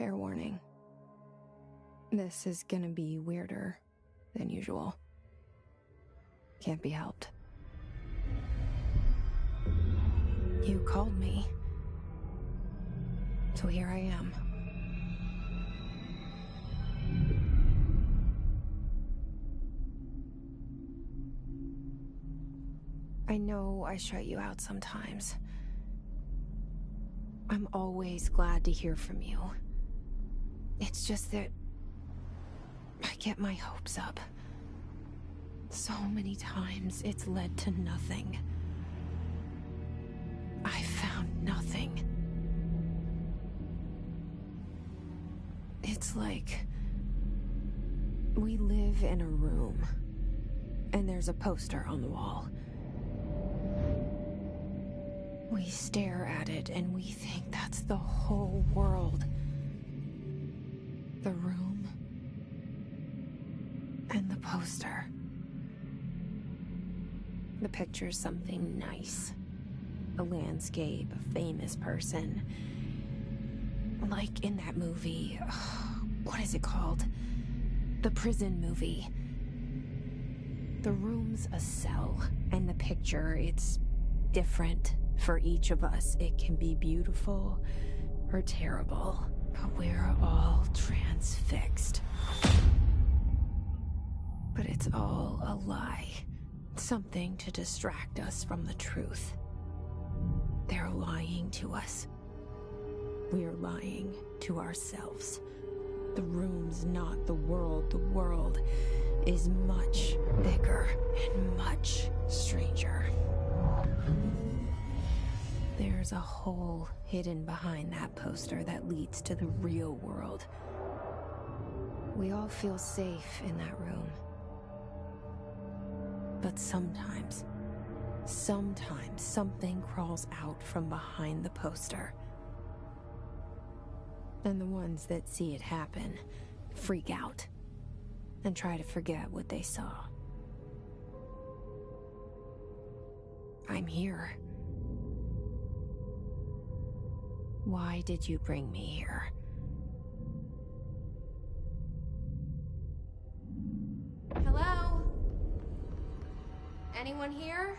Fair warning. This is gonna be weirder than usual. Can't be helped. You called me. So here I am. I know I shut you out sometimes. I'm always glad to hear from you. It's just that I get my hopes up. So many times it's led to nothing. I found nothing. It's like we live in a room, and there's a poster on the wall. We stare at it and we think that's the whole world. The room and the poster. The picture's something nice. A landscape, a famous person. Like in that movie, what is it called? The prison movie. The room's a cell, and the picture, it's different for each of us. It can be beautiful or terrible, but we're all transfixed. But it's all a lie. Something to distract us from the truth. They're lying to us. We're lying to ourselves. The room's not the world. The world is much bigger and much stranger. There's a hole hidden behind that poster that leads to the real world. We all feel safe in that room. But sometimes something crawls out from behind the poster. And the ones that see it happen freak out and try to forget what they saw. I'm here. Why did you bring me here? Hello? Anyone here?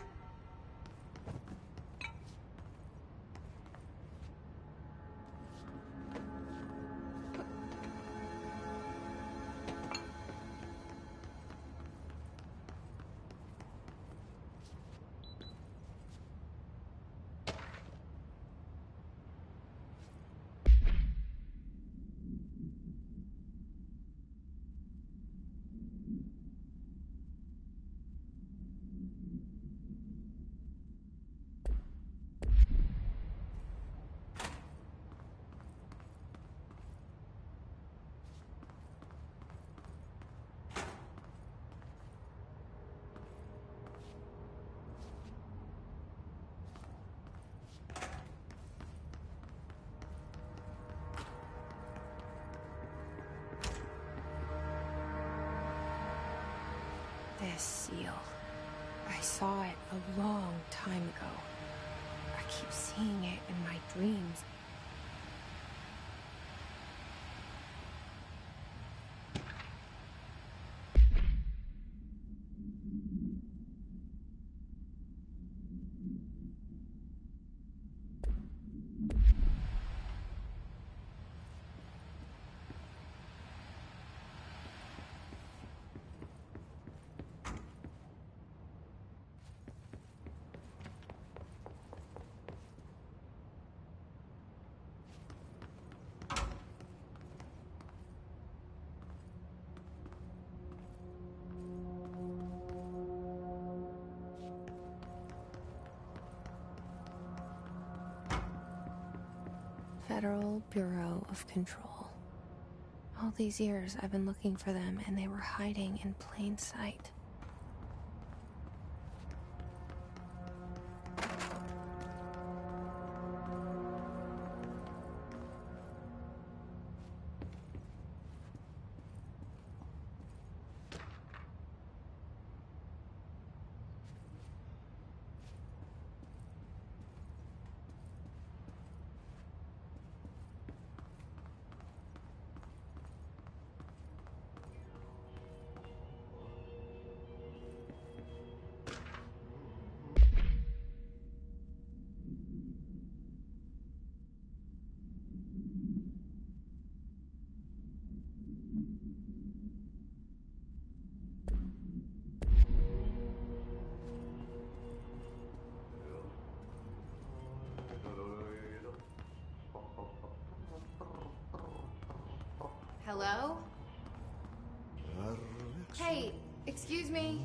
This seal. I saw it a long time ago. I keep seeing it in my dreams. Federal Bureau of Control. All these years I've been looking for them, and they were hiding in plain sight. Hello? Hey, excuse me.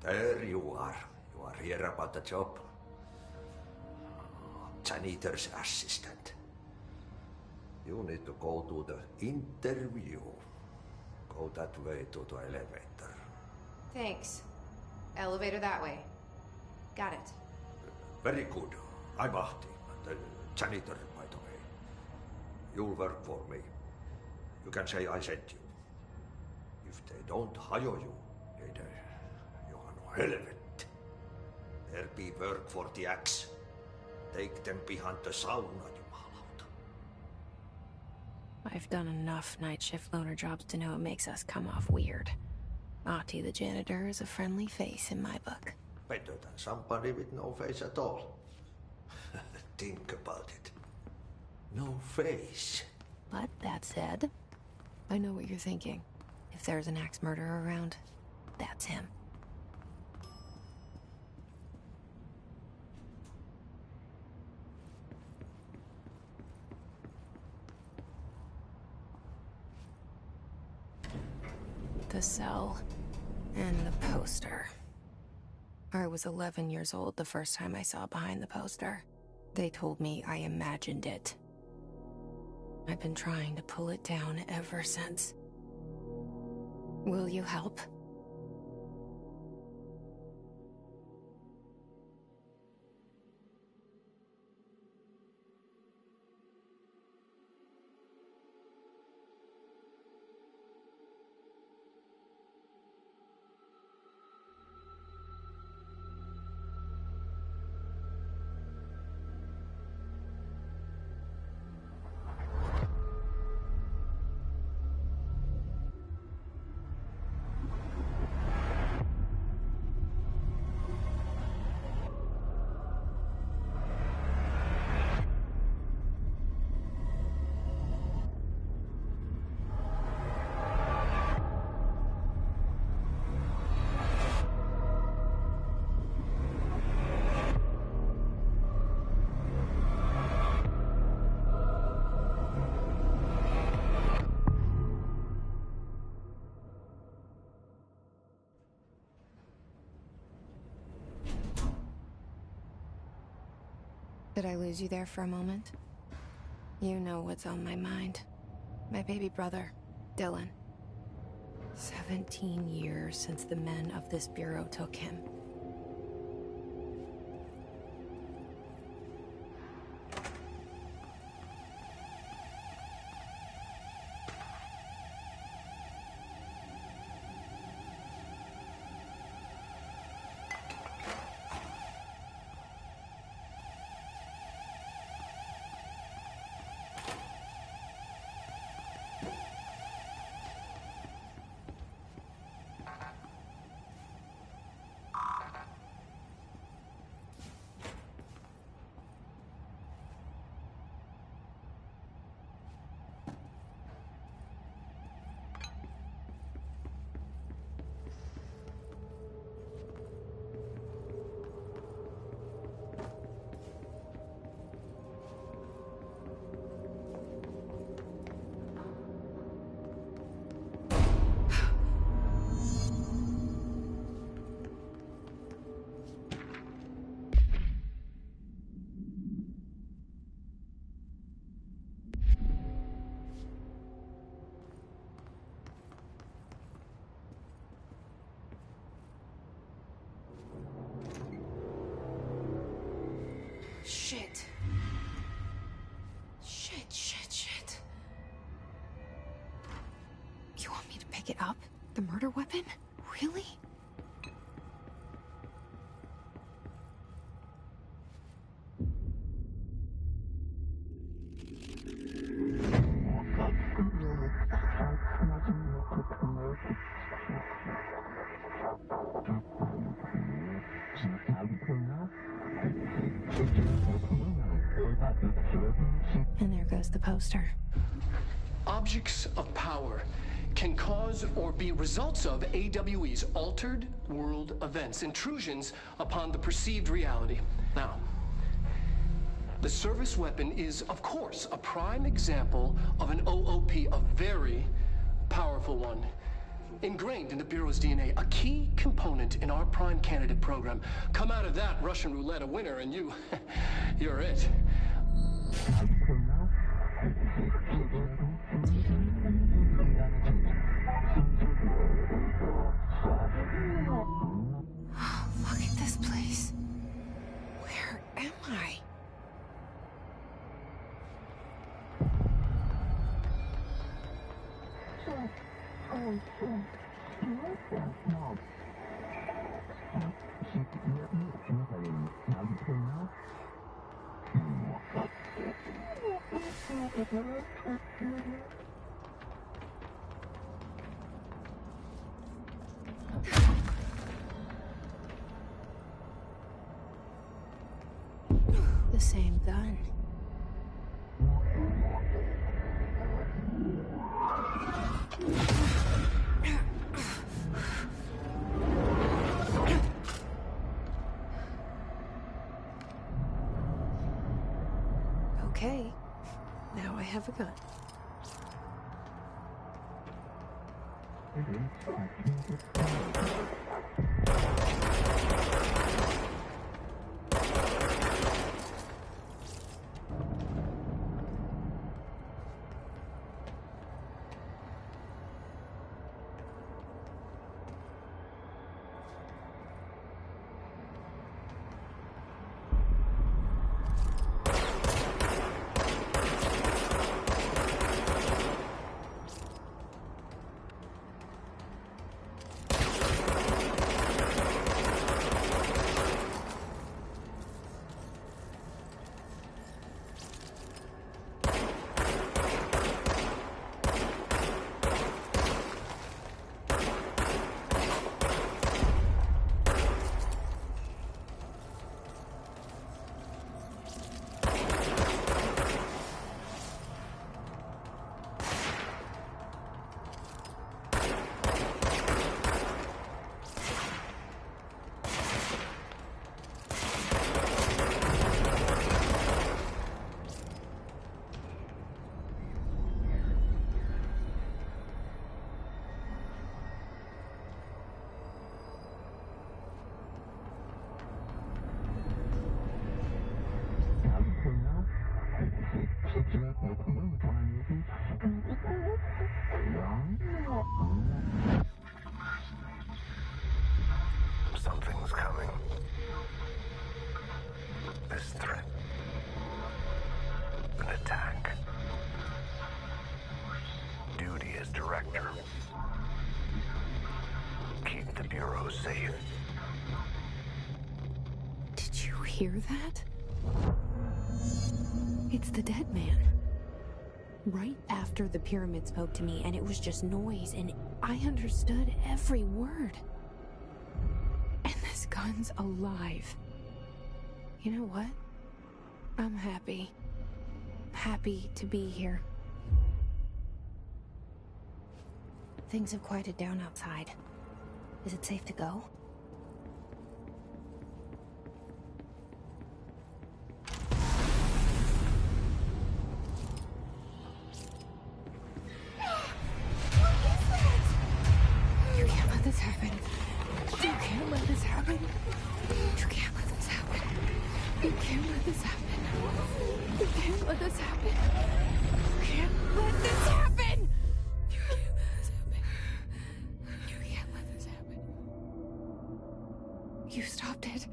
There you are. You are here about the job. Janitor's assistant. You need to go to the interview. Go that way to the elevator. Thanks. Elevator that way. Got it. Very good. I'm Ahti, the janitor, by the way. You'll work for me. You can say I sent you. If they don't hire you, you are no helvet. There be work for the axe. Take them behind the sauna, jumalauta. I've done enough night shift loner jobs to know it makes us come off weird. Ahti the janitor is a friendly face in my book. Better than somebody with no face at all. Think about it. No face. But that said, I know what you're thinking. If there's an axe murderer around, that's him. The cell and the poster. I was 11 years old the first time I saw behind the poster. They told me I imagined it. I've been trying to pull it down ever since. Will you help? Did I lose you there for a moment? You know what's on my mind. My baby brother, Dylan. 17 years since the men of this bureau took him. Shit. Shit. You want me to pick it up? The murder weapon? Really? And there goes the poster. Objects of power can cause or be results of AWE's altered world events, intrusions upon the perceived reality. Now, the service weapon is, of course, a prime example of an OOP, a very powerful one. Ingrained in the Bureau's DNA, a key component in our prime candidate program. Come out of that Russian roulette a winner and you're it. Look at this place. Where am I? The same gun. Okay, now I have a gun. Something's coming. This threat. An attack. Duty as director. Keep the Bureau safe. Did you hear that? It's the dead man. Right after the pyramid spoke to me, and it was just noise, and I understood every word. And this gun's alive. You know what? I'm happy. Happy to be here. Things have quieted down outside. Is it safe to go? You can't let this happen. You can't let this happen. You can't let this happen. You can't let this happen. You can't let this happen. You can't let this happen. You can't let this happen. You can't let this happen. You stopped it.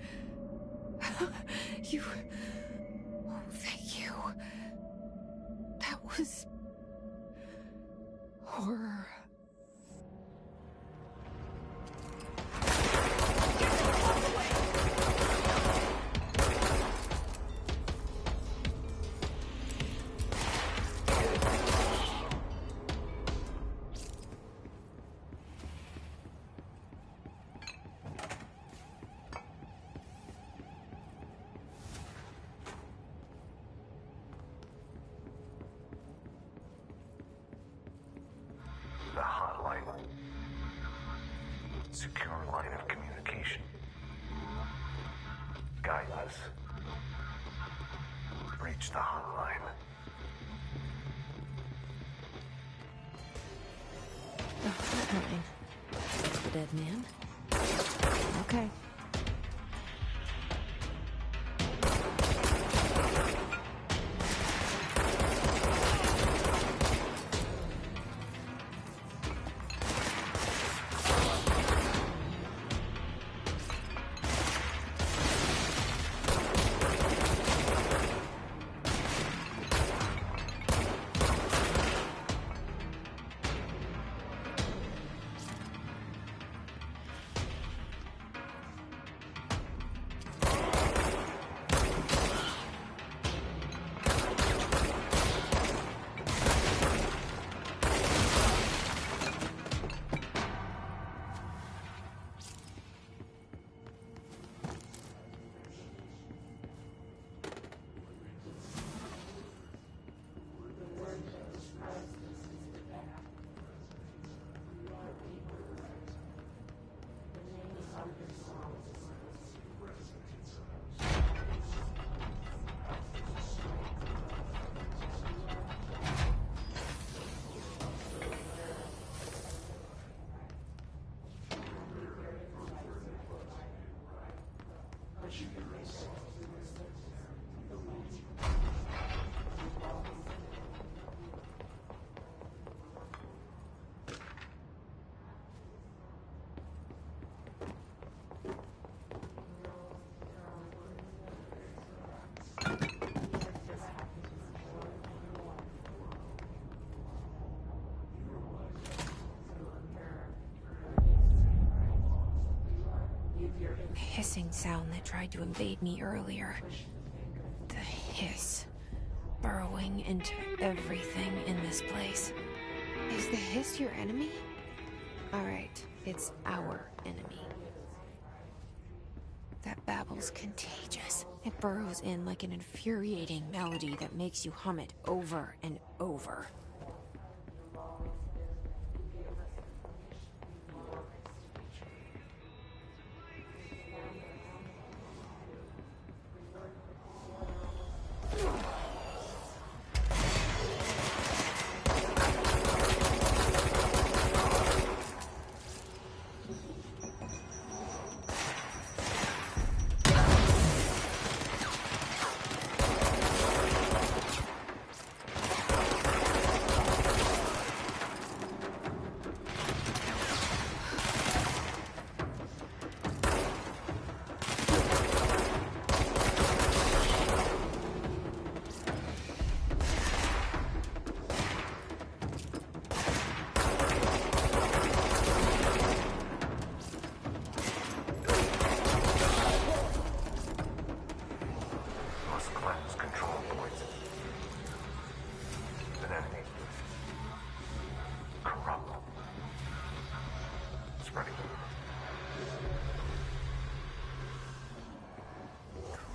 You... Oh, thank you. That was... horror. Secure line of communication. Guide us. Reach the hotline. The hotline. The dead man. Okay. Hissing sound that tried to invade me earlier. The hiss. Burrowing into everything in this place. Is the hiss your enemy? Alright, it's our enemy. That babble's contagious. It burrows in like an infuriating melody that makes you hum it over and over.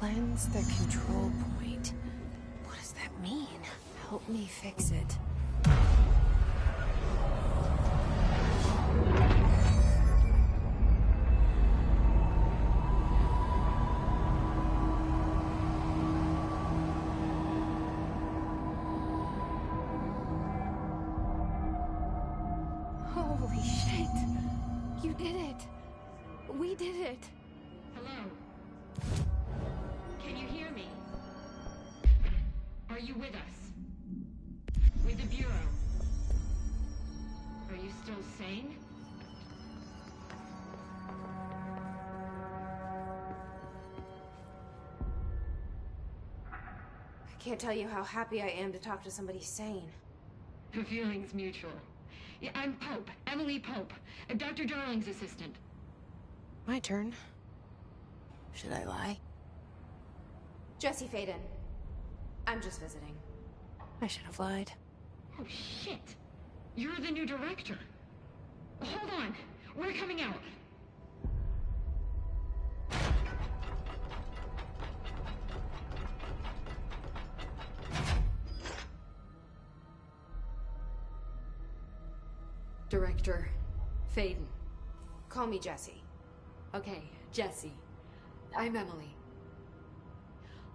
Cleanse the control point. What does that mean? Help me fix it. Holy shit! You did it! We did it! Hello? Can you hear me? Are you with us? With the Bureau? Are you still sane? I can't tell you how happy I am to talk to somebody sane. The feeling's mutual. Yeah, I'm Pope, Emily Pope, Dr. Darling's assistant. My turn. Should I lie? Jesse Faden. I'm just visiting. I should have lied. Oh, shit. You're the new director. Hold on. We're coming out. Director Faden. Call me Jessie. Okay, Jessie. I'm Emily.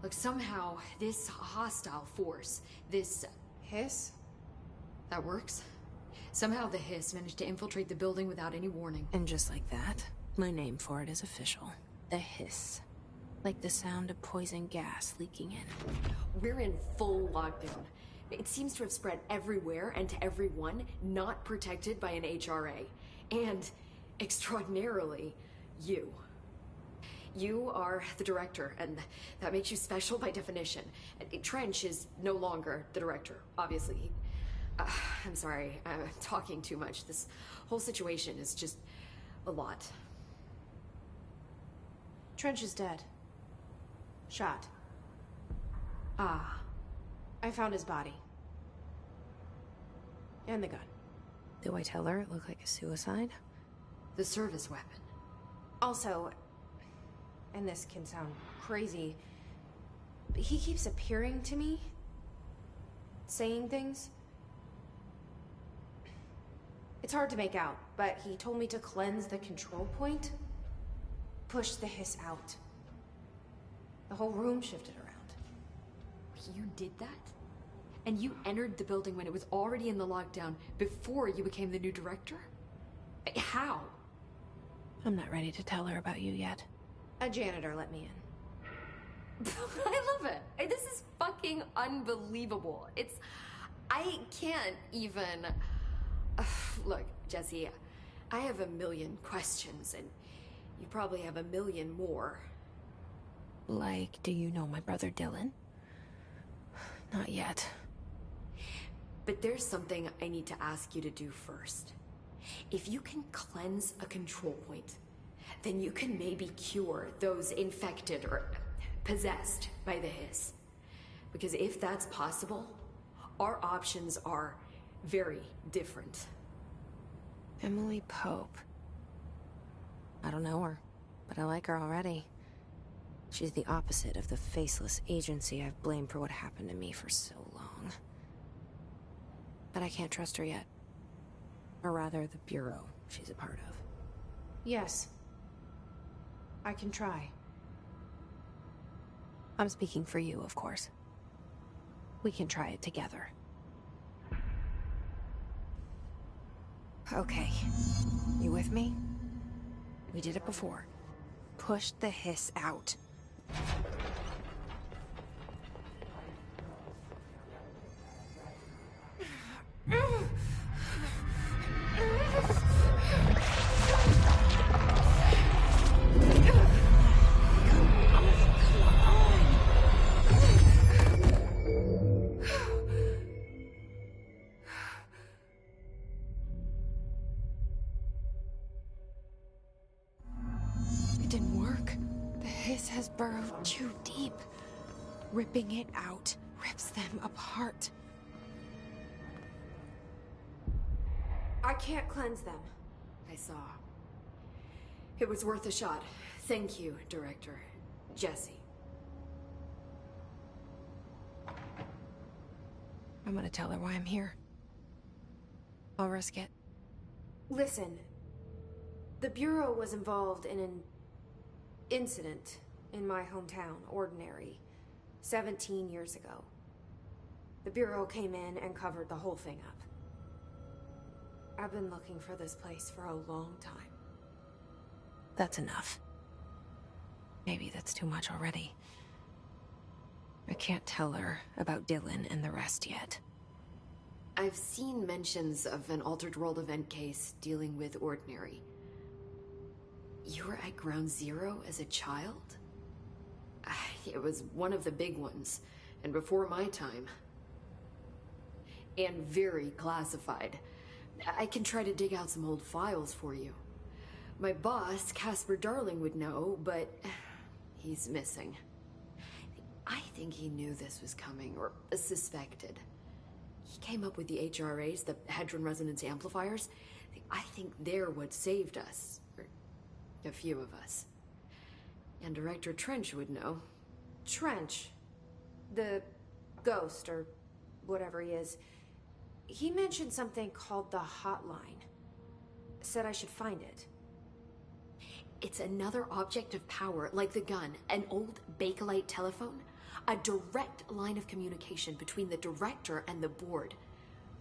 Look, somehow, this hostile force, this... Hiss? That works? Somehow the Hiss managed to infiltrate the building without any warning. And just like that, my name for it is official. The Hiss. Like the sound of poison gas leaking in. We're in full lockdown. It seems to have spread everywhere and to everyone not protected by an HRA. And, extraordinarily, you. You are the director, and that makes you special by definition. Trench is no longer the director, obviously. I'm sorry, I'm talking too much. This whole situation is just a lot. Trench is dead. Shot. Ah. I found his body. And the gun. Do I tell her it looked like a suicide? The service weapon. Also, and this can sound crazy, but he keeps appearing to me, saying things. It's hard to make out, but he told me to cleanse the control point, push the Hiss out. The whole room shifted around. You did that? And you entered the building when it was already in the lockdown before you became the new director? How? I'm not ready to tell her about you yet. A janitor let me in. I love it. This is fucking unbelievable. I can't even... Look, Jessie, I have a million questions, and you probably have a million more. Like, do you know my brother Dylan? Not yet. But there's something I need to ask you to do first. If you can cleanse a control point, then you can maybe cure those infected or possessed by the Hiss. Because if that's possible, our options are very different. Emily Pope. I don't know her, but I like her already. She's the opposite of the faceless agency I've blamed for what happened to me for so long. But I can't trust her yet. Or rather, the Bureau she's a part of. Yes. I can try. I'm speaking for you, of course. We can try it together. Okay. You with me? We did it before. Push the Hiss out. It didn't work. The Hiss has burrowed too deep. Ripping it out rips them apart. I can't cleanse them. I saw. It was worth a shot. Thank you, Director. Jessie. I'm gonna tell her why I'm here. I'll risk it. Listen. The Bureau was involved in an incident in my hometown, Ordinary, 17 years ago. The Bureau came in and covered the whole thing up. I've been looking for this place for a long time. That's enough. Maybe that's too much already. I can't tell her about Dylan and the rest yet. I've seen mentions of an Altered World event case dealing with Ordinary. You were at Ground Zero as a child? It was one of the big ones, and before my time. And very classified. I can try to dig out some old files for you. My boss, Casper Darling, would know, but he's missing. I think he knew this was coming, or suspected. He came up with the HRAs, the Hadron Resonance Amplifiers. I think they're what saved us. Or a few of us. And Director Trench would know. Trench, the ghost, or whatever he is, he mentioned something called the Hotline. Said I should find it. It's another object of power, like the gun, an old Bakelite telephone. A direct line of communication between the director and the board.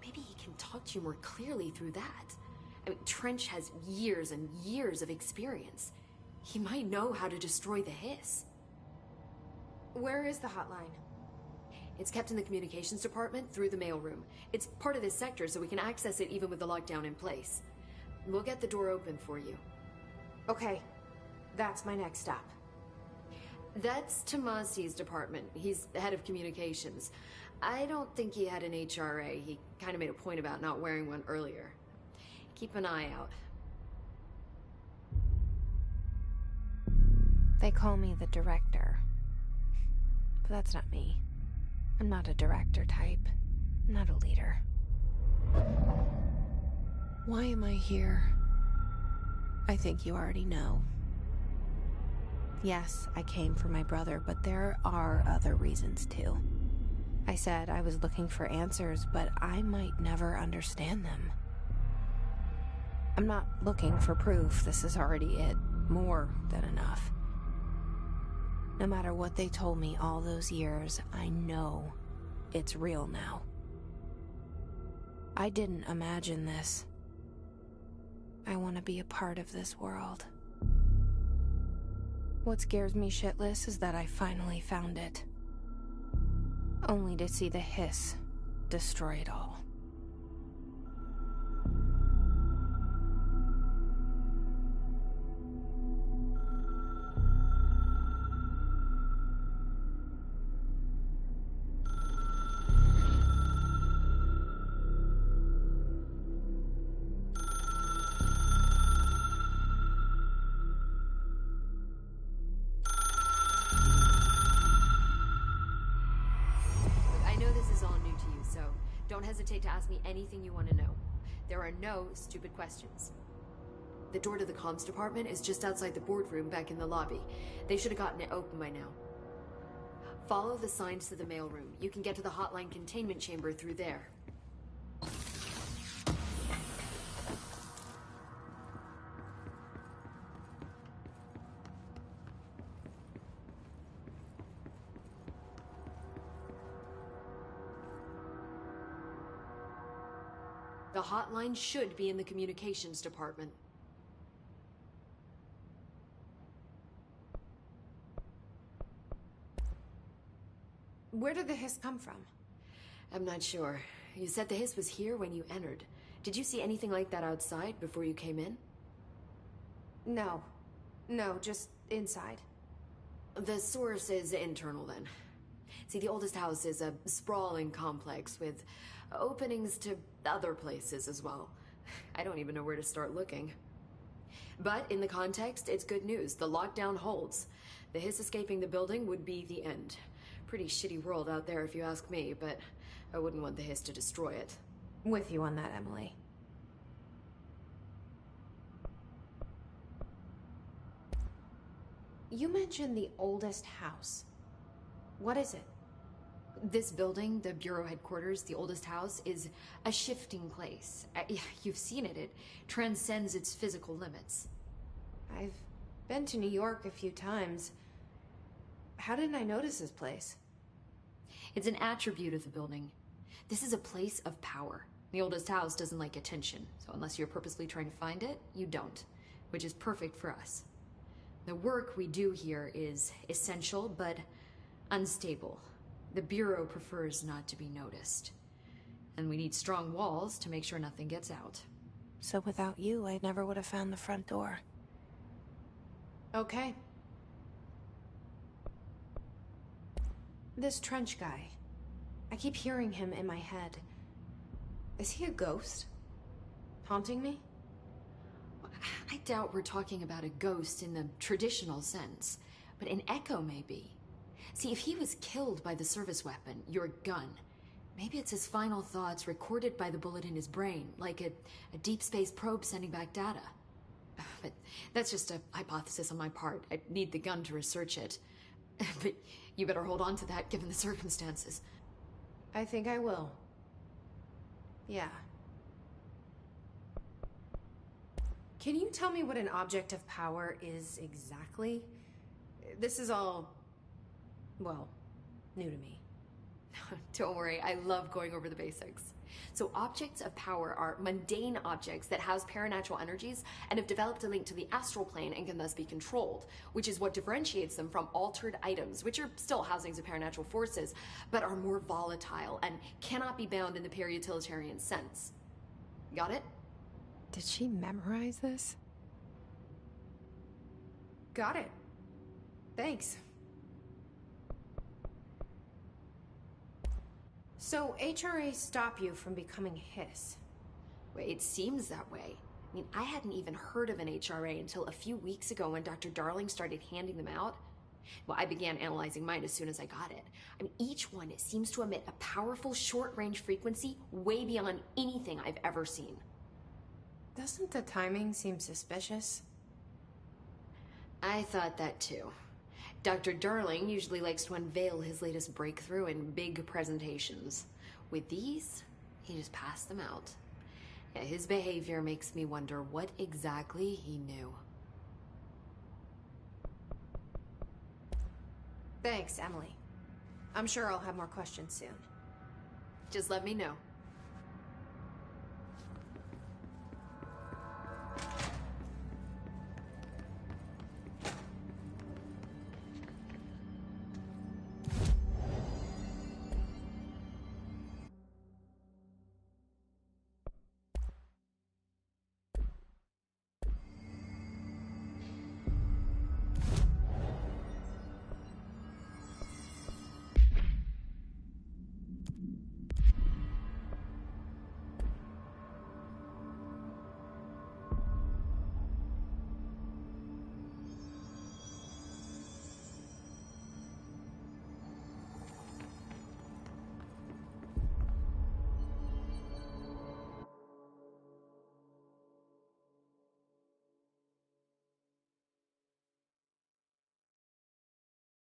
Maybe he can talk to you more clearly through that. I mean, Trench has years and years of experience. He might know how to destroy the Hiss. Where is the hotline? It's kept in the communications department through the mailroom. It's part of this sector, so we can access it even with the lockdown in place. We'll get the door open for you. Okay, that's my next stop. That's Tomasi's department. He's the head of communications. I don't think he had an HRA. He kind of made a point about not wearing one earlier. Keep an eye out. They call me the director. But that's not me. I'm not a director type. I'm not a leader. Why am I here? I think you already know. Yes, I came for my brother, but there are other reasons too. I said I was looking for answers, but I might never understand them. I'm not looking for proof. This is already it. More than enough. No matter what they told me all those years, I know it's real now. I didn't imagine this. I want to be a part of this world. What scares me shitless is that I finally found it. Only to see the Hiss destroy it all. Don't hesitate to ask me anything you want to know. There are no stupid questions. The door to the comms department is just outside the boardroom back in the lobby. They should have gotten it open by now. Follow the signs to the mailroom. You can get to the hotline containment chamber through there. The hotline should be in the communications department. Where did the Hiss come from? I'm not sure. You said the Hiss was here when you entered. Did you see anything like that outside before you came in? No. No, just inside. The source is internal then. See, the oldest house is a sprawling complex with openings to other places as well. I don't even know where to start looking. But in the context, it's good news. The lockdown holds. The Hiss escaping the building would be the end. Pretty shitty world out there if you ask me, but I wouldn't want the Hiss to destroy it. With you on that, Emily. You mentioned the oldest house. What is it? This building, the Bureau headquarters, the oldest house, is a shifting place. You've seen it. It transcends its physical limits. I've been to New York a few times. How didn't I notice this place? It's an attribute of the building. This is a place of power. The oldest house doesn't like attention, so unless you're purposely trying to find it, you don't, which is perfect for us. The work we do here is essential, but unstable. The Bureau prefers not to be noticed. And we need strong walls to make sure nothing gets out. So without you, I never would have found the front door. Okay. This Trench guy. I keep hearing him in my head. Is he a ghost? Haunting me? I doubt we're talking about a ghost in the traditional sense, but an echo maybe. See, if he was killed by the service weapon, your gun, maybe it's his final thoughts recorded by the bullet in his brain, like a deep space probe sending back data. But that's just a hypothesis on my part. I need the gun to research it. But you better hold on to that given the circumstances. I think I will. Yeah. Can you tell me what an object of power is exactly? This is all, well, new to me. Don't worry, I love going over the basics. So objects of power are mundane objects that house paranatural energies and have developed a link to the astral plane and can thus be controlled, which is what differentiates them from altered items, which are still housings of paranatural forces, but are more volatile and cannot be bound in the peri-utilitarian sense. Got it? Did she memorize this? Got it. Thanks. So, HRA stop you from becoming Hiss? Wait, it seems that way. I mean, I hadn't even heard of an HRA until a few weeks ago when Dr. Darling started handing them out. Well, I began analyzing mine as soon as I got it. I mean, each one seems to emit a powerful short-range frequency way beyond anything I've ever seen. Doesn't the timing seem suspicious? I thought that too. Dr. Darling usually likes to unveil his latest breakthrough in big presentations. With these, he just passed them out. Yeah, his behavior makes me wonder what exactly he knew. Thanks, Emily. I'm sure I'll have more questions soon. Just let me know.